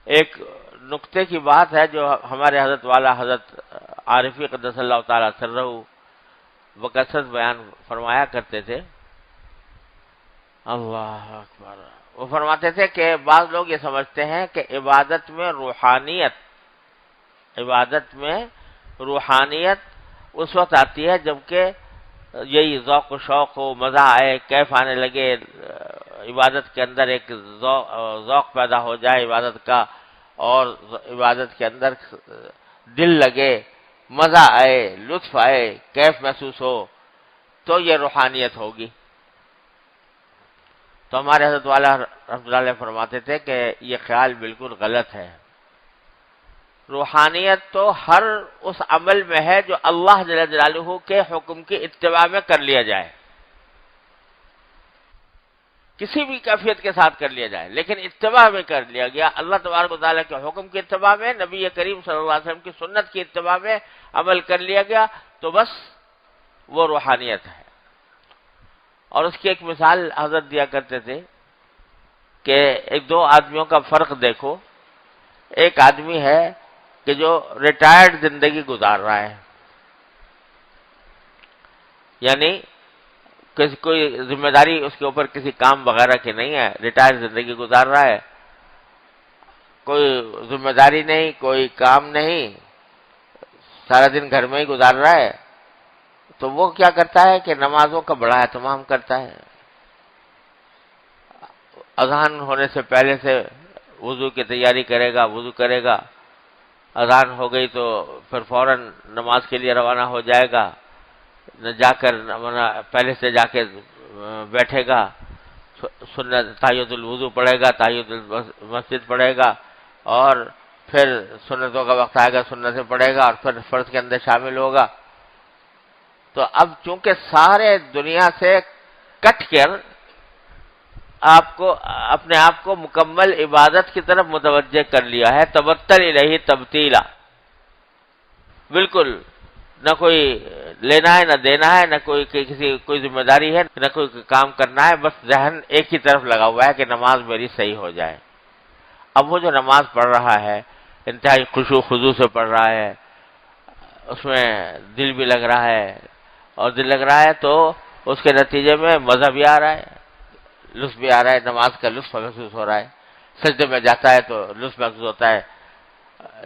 ایک نقطے کی بات ہے جو ہمارے حضرت والا حضرت عارفی قدس اللہ تعالی سرہ بکثرت بیان فرمایا کرتے تھے. اللہ اکبر. وہ فرماتے تھے کہ بعض لوگ یہ سمجھتے ہیں کہ عبادت میں روحانیت اس وقت آتی ہے جبکہ یہی ذوق و شوق ہو، مزہ آئے، کیف آنے لگے، عبادت کے اندر ایک ذوق پیدا ہو جائے عبادت کا، اور عبادت کے اندر دل لگے، مزہ آئے، لطف آئے، کیف محسوس ہو، تو یہ روحانیت ہوگی. تو ہمارے حضرت والا رحمۃ اللہ علیہ فرماتے تھے کہ یہ خیال بالکل غلط ہے. روحانیت تو ہر اس عمل میں ہے جو اللہ جل جلالہ کے حکم کی اتباع میں کر لیا جائے، کسی بھی کیفیت کے ساتھ کر لیا جائے، لیکن اتباع میں کر لیا گیا، اللہ تبارک و تعالیٰ کے حکم کی اتباع میں، نبی کریم صلی اللہ علیہ وسلم کی سنت کی اتباع میں عمل کر لیا گیا، تو بس وہ روحانیت ہے. اور اس کی ایک مثال حضرت دیا کرتے تھے کہ ایک دو آدمیوں کا فرق دیکھو. ایک آدمی ہے کہ جو ریٹائرڈ زندگی گزار رہا ہے، یعنی کوئی ذمہ داری اس کے اوپر کسی کام وغیرہ کی نہیں ہے، ریٹائرڈ زندگی گزار رہا ہے، کوئی ذمہ داری نہیں، کوئی کام نہیں، سارا دن گھر میں ہی گزار رہا ہے. تو وہ کیا کرتا ہے کہ نمازوں کا بڑا اہتمام کرتا ہے. اذان ہونے سے پہلے سے وضو کی تیاری کرے گا، وضو کرے گا، اذان ہو گئی تو پھر فوراً نماز کے لیے روانہ ہو جائے گا، جا کر پہلے سے جا کے بیٹھے گا، سنت تحیۃ الوضو پڑھے گا، تحیۃ المسجد پڑھے گا، اور پھر سنتوں کا وقت آئے گا، سنتیں پڑھے گا، اور پھر فرض کے اندر شامل ہوگا. تو اب چونکہ سارے دنیا سے کٹ کر آپ کو اپنے آپ کو مکمل عبادت کی طرف متوجہ کر لیا ہے، تبتل الیہ تبتیلا، بالکل نہ کوئی لینا ہے نہ دینا ہے، نہ کوئی ذمہ داری ہے، نہ کوئی کام کرنا ہے، بس ذہن ایک ہی طرف لگا ہوا ہے کہ نماز میری صحیح ہو جائے. اب وہ جو نماز پڑھ رہا ہے انتہائی خشوع و خضوع سے پڑھ رہا ہے، اس میں دل بھی لگ رہا ہے، اور دل لگ رہا ہے تو اس کے نتیجے میں مزہ بھی آ رہا ہے، لطف بھی آ رہا ہے، نماز کا لطف محسوس ہو رہا ہے. سجدے میں جاتا ہے تو لطف محسوس ہوتا ہے،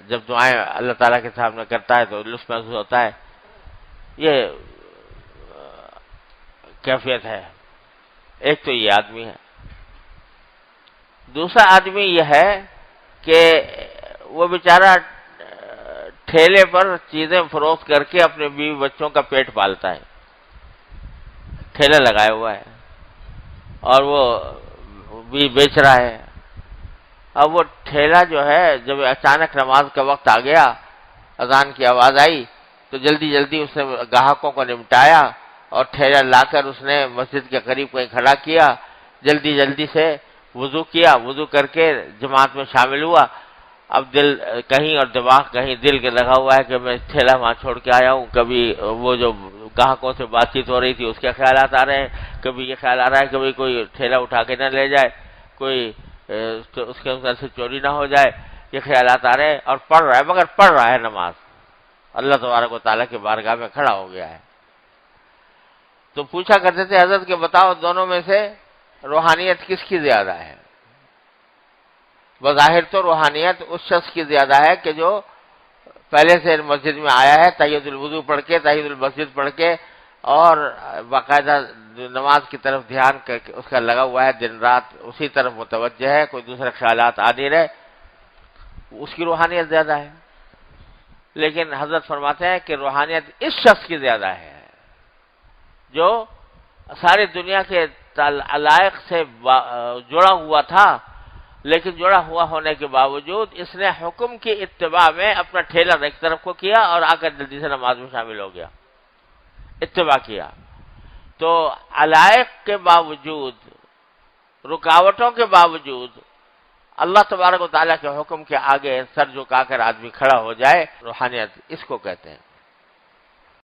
جب دعائیں اللہ تعالیٰ کے سامنے کرتا ہے تو لطف محسوس ہوتا ہے. یہ کیفیت ہے. ایک تو یہ آدمی ہے. دوسرا آدمی یہ ہے کہ وہ بیچارہ ٹھیلے پر چیزیں فروخت کر کے اپنے بیوی بچوں کا پیٹ پالتا ہے، ٹھیلا لگایا ہوا ہے اور وہ بھی بیچ رہا ہے. اب وہ ٹھیلا جو ہے جب اچانک نماز کا وقت آ گیا، اذان کی آواز آئی، تو جلدی جلدی اس نے گاہکوں کو نمٹایا اور ٹھیلا لا کر اس نے مسجد کے قریب کہیں کھڑا کیا، جلدی جلدی سے وضو کیا، وضو کر کے جماعت میں شامل ہوا. اب دل کہیں اور دماغ کہیں دل کے لگا ہوا ہے کہ میں ٹھیلا وہاں چھوڑ کے آیا ہوں. کبھی وہ جو گاہکوں سے بات چیت ہو رہی تھی اس کے خیالات آ رہے ہیں، کبھی یہ خیال آ رہا ہے کبھی کوئی ٹھیلا اٹھا کے نہ لے جائے، کوئی اس کے اندر سے چوری نہ ہو جائے، یہ خیالات آ رہے ہیں. اور پڑھ رہا ہے، مگر پڑھ رہا ہے نماز، اللہ تبارک و تعالیٰ کی بارگاہ میں کھڑا ہو گیا ہے. تو پوچھا کرتے تھے حضرت کہ بتاؤ دونوں میں سے روحانیت کس کی زیادہ ہے؟ بظاہر تو روحانیت اس شخص کی زیادہ ہے کہ جو پہلے سے مسجد میں آیا ہے، تحیۃ الوضو پڑھ کے، تحیۃ المسجد پڑھ کے، اور باقاعدہ نماز کی طرف دھیان کر کے اس کا لگا ہوا ہے، دن رات اسی طرف متوجہ ہے، کوئی دوسرے خیالات آ نہیں رہے، اس کی روحانیت زیادہ ہے. لیکن حضرت فرماتے ہیں کہ روحانیت اس شخص کی زیادہ ہے جو ساری دنیا کے علائق سے جڑا ہوا تھا، لیکن جڑا ہوا ہونے کے باوجود اس نے حکم کی اتباع میں اپنا ٹھیلا ایک طرف کو کیا اور آ کر جلدی سے نماز میں شامل ہو گیا، اتباع کیا. تو علائق کے باوجود، رکاوٹوں کے باوجود اللہ تبارک و تعالیٰ کے حکم کے آگے سر جھکا کر آدمی کھڑا ہو جائے، روحانیت اس کو کہتے ہیں.